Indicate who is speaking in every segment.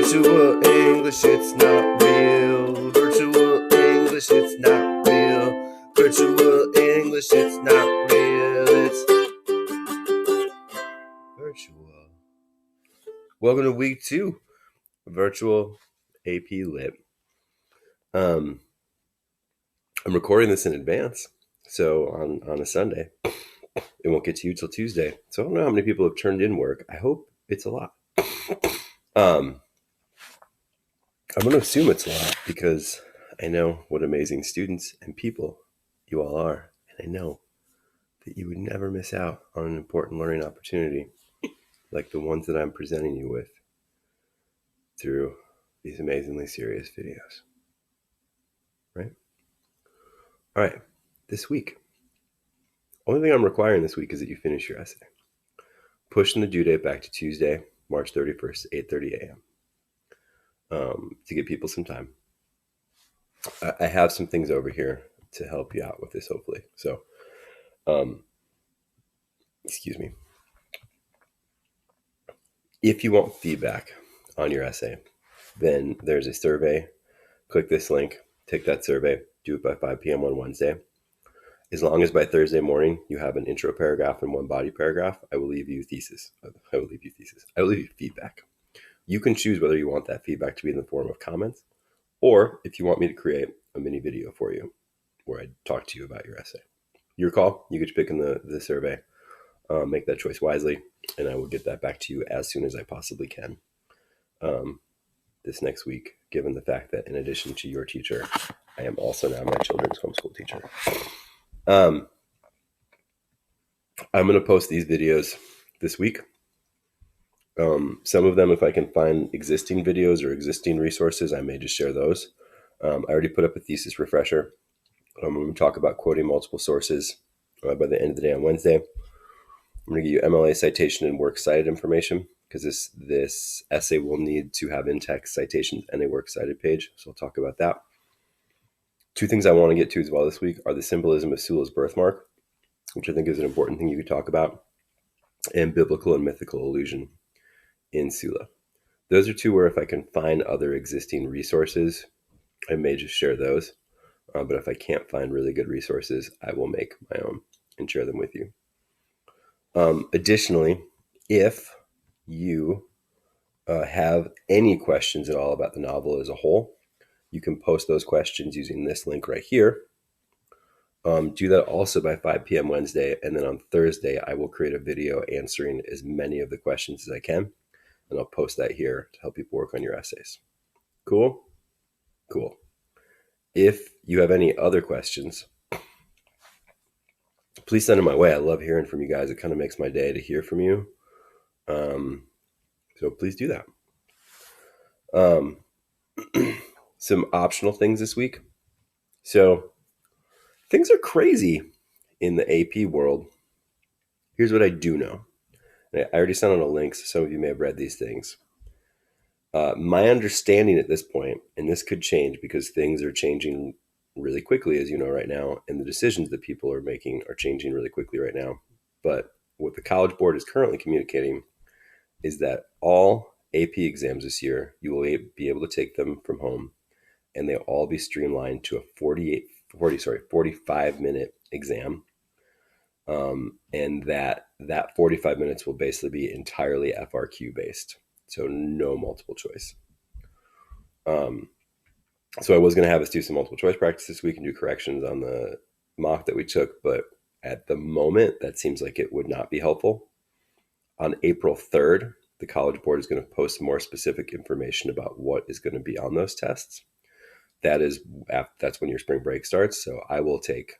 Speaker 1: Virtual English, it's not real. Virtual English, it's not real. Virtual English, it's not real. It's virtual. Welcome to week 2 of Virtual AP Lit. I'm recording this in advance, so on a Sunday. It won't get to you till Tuesday. So I don't know how many people have turned in work. I hope it's a lot. I'm going to assume it's a lot because I know what amazing students and people you all are. And I know that you would never miss out on an important learning opportunity like the ones that I'm presenting you with through these amazingly serious videos. Right? All right. This week, only thing I'm requiring this week is that you finish your essay. Pushing the due date back to Tuesday, March 31st, 8:30 a.m. To give people some time. I have some things over here to help you out with this, hopefully. So, excuse me. If you want feedback on your essay, then there's a survey. Click this link, take that survey, do it by 5 p.m. on Wednesday. As long as by Thursday morning you have an intro paragraph and one body paragraph, I will leave you thesis. I will leave you feedback. You can choose whether you want that feedback to be in the form of comments, or if you want me to create a mini video for you where I talk to you about your essay. Your call. You get to pick in the survey. Make that choice wisely, and I will get that back to you as soon as I possibly can this next week, given the fact that in addition to your teacher, I am also now my children's homeschool teacher. I'm going to post these videos this week. Some of them, if I can find existing videos or existing resources, I may just share those. I already put up a thesis refresher. I'm going to talk about quoting multiple sources by the end of the day on Wednesday. I'm going to give you MLA citation and works cited information because this essay will need to have in-text citations and a works cited page. So I'll talk about that. 2 things I want to get to as well this week are the symbolism of Sula's birthmark, which I think is an important thing you could talk about, and biblical and mythical allusion in Sula. Those are 2 where if I can find other existing resources, I may just share those. But if I can't find really good resources, I will make my own and share them with you. Additionally, if you have any questions at all about the novel as a whole, you can post those questions using this link right here. Do that also by 5 p.m. Wednesday, and then on Thursday, I will create a video answering as many of the questions as I can, and I'll post that here to help people work on your essays. Cool? Cool. If you have any other questions, please send them my way. I love hearing from you guys. It kind of makes my day to hear from you. So please do that. Some optional things this week. So things are crazy in the AP world. Here's what I do know. I already sent out a link, so some of you may have read these things. My understanding at this point, and this could change because things are changing really quickly, as you know right now, and the decisions that people are making are changing really quickly right now. But what the College Board is currently communicating is that all AP exams this year, you will be able to take them from home, and they'll all be streamlined to a 45-minute exam. And that 45 minutes will basically be entirely FRQ based. So no multiple choice. So I was going to have us do some multiple choice practice this week and do corrections on the mock that we took, but at the moment, that seems like it would not be helpful. On April 3rd, the College Board is going to post more specific information about what is going to be on those tests. That's when your spring break starts. So I will take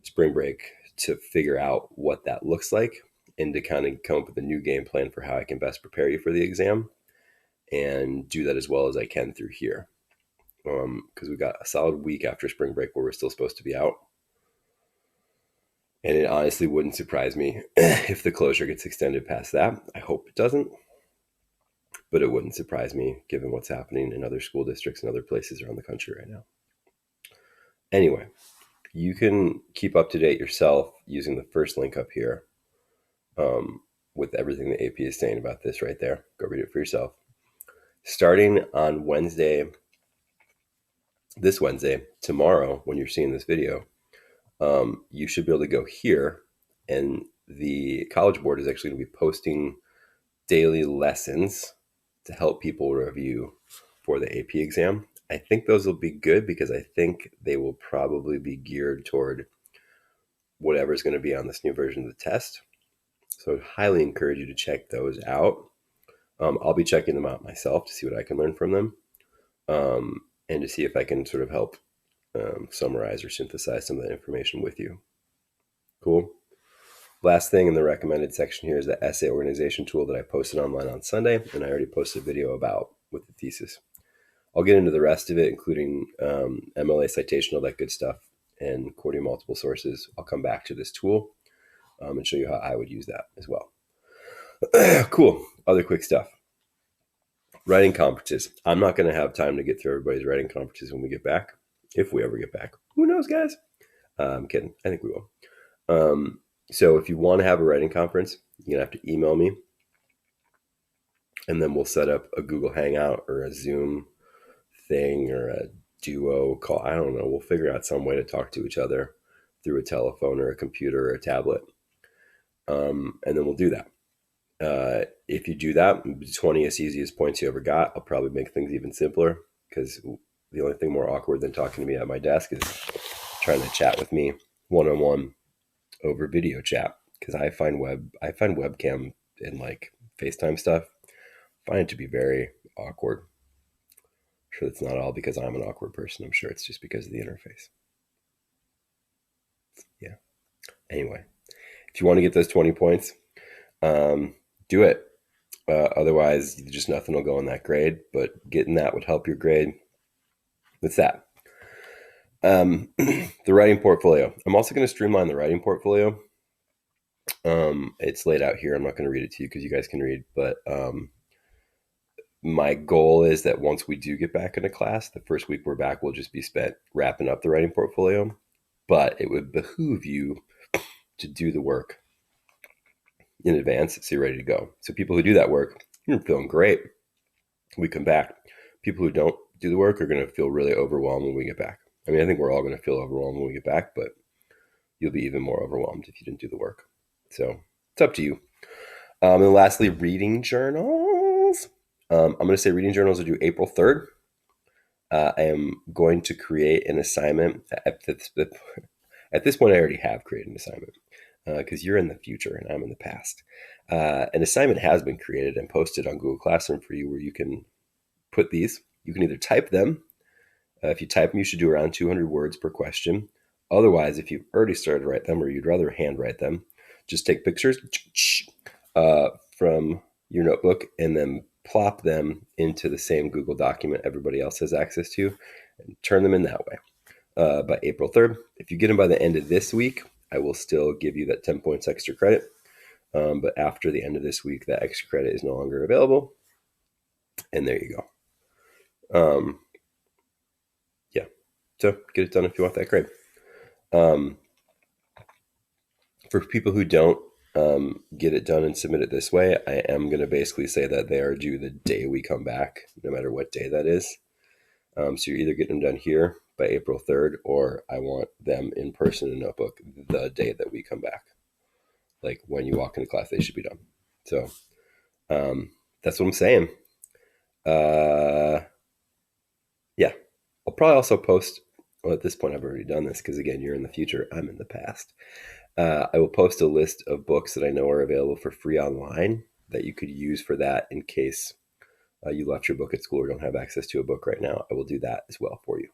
Speaker 1: spring break to figure out what that looks like and to kind of come up with a new game plan for how I can best prepare you for the exam and do that as well as I can through here. Because we got a solid week after spring break where we're still supposed to be out. And it honestly wouldn't surprise me if the closure gets extended past that. I hope it doesn't. But it wouldn't surprise me given what's happening in other school districts and other places around the country right now. Anyway, you can keep up to date yourself using the first link up here with everything the AP is saying about this right there. Go read it for yourself. starting on Wednesday, this Wednesday, tomorrow, when you're seeing this video, you should be able to go here, and the College Board is actually going to be posting daily lessons to help people review for the AP exam. I think those will be good because I think they will probably be geared toward whatever is going to be on this new version of the test. So I'd highly encourage you to check those out. I'll be checking them out myself to see what I can learn from them, and to see if I can sort of help summarize or synthesize some of that information with you. Cool. Last thing in the recommended section here is the essay organization tool that I posted online on Sunday, and I already posted a video about with the thesis. I'll get into the rest of it, including MLA citation, all that good stuff, and quoting multiple sources. I'll come back to this tool and show you how I would use that as well. Cool. Other quick stuff. Writing conferences. I'm not going to have time to get through everybody's writing conferences when we get back, if we ever get back. Who knows, guys? I'm kidding. I think we will. So if you want to have a writing conference, you're going to have to email me, and then we'll set up a Google Hangout or a Zoom thing or a Duo call. I don't know. We'll figure out some way to talk to each other through a telephone or a computer or a tablet. And then we'll do that. If you do that, 20th easiest points you ever got. I'll probably make things even simpler, because the only thing more awkward than talking to me at my desk is trying to chat with me one-on-one over video chat, because I find webcam and like FaceTime stuff, find it to be very awkward. I'm sure it's not all because I'm an awkward person. I'm sure it's just because of the interface. Yeah. Anyway, if you want to get those 20 points, do it. Otherwise, just nothing will go in that grade, but getting that would help your grade. That's that. The writing portfolio. I'm also going to streamline the writing portfolio. It's laid out here. I'm not going to read it to you because you guys can read, but my goal is that once we do get back into class, the first week we're back will just be spent wrapping up the writing portfolio, but it would behoove you to do the work in advance so you're ready to go. So people who do that work, you're feeling great. We come back. People who don't do the work are going to feel really overwhelmed when we get back. I mean, I think we're all going to feel overwhelmed when we get back, but you'll be even more overwhelmed if you didn't do the work. So it's up to you. And lastly, reading journals. I'm going to say reading journals are due April 3rd. I am going to create an assignment. At this point, I already have created an assignment, because you're in the future and I'm in the past. An assignment has been created and posted on Google Classroom for you, where you can put these. You can either type them. If you type them, you should do around 200 words per question. Otherwise, if you've already started to write them, or you'd rather handwrite them, just take pictures from your notebook and then plop them into the same Google document everybody else has access to, and turn them in that way. By April 3rd. If you get them by the end of this week, I will still give you that 10 points extra credit. But after the end of this week, that extra credit is no longer available. And there you go. Yeah. So get it done if you want that grade. For people who don't get it done and submit it this way, I am going to basically say that they are due the day we come back, no matter what day that is. So you're either getting them done here by April 3rd, or I want them in person in a notebook the day that we come back. Like when you walk into class, they should be done. So that's what I'm saying. Yeah. I'll probably also post, well, at this point I've already done this because, again, you're in the future, I'm in the past. I will post a list of books that I know are available for free online that you could use for that in case you left your book at school or don't have access to a book right now. I will do that as well for you.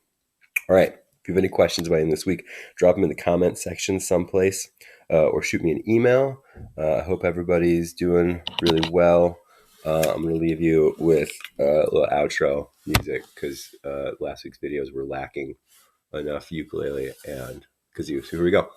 Speaker 1: All right. If you have any questions about this week, drop them in the comment section someplace, or shoot me an email. I hope everybody's doing really well. I'm going to leave you with a little outro music, because last week's videos were lacking enough ukulele and kazoo. So here we go.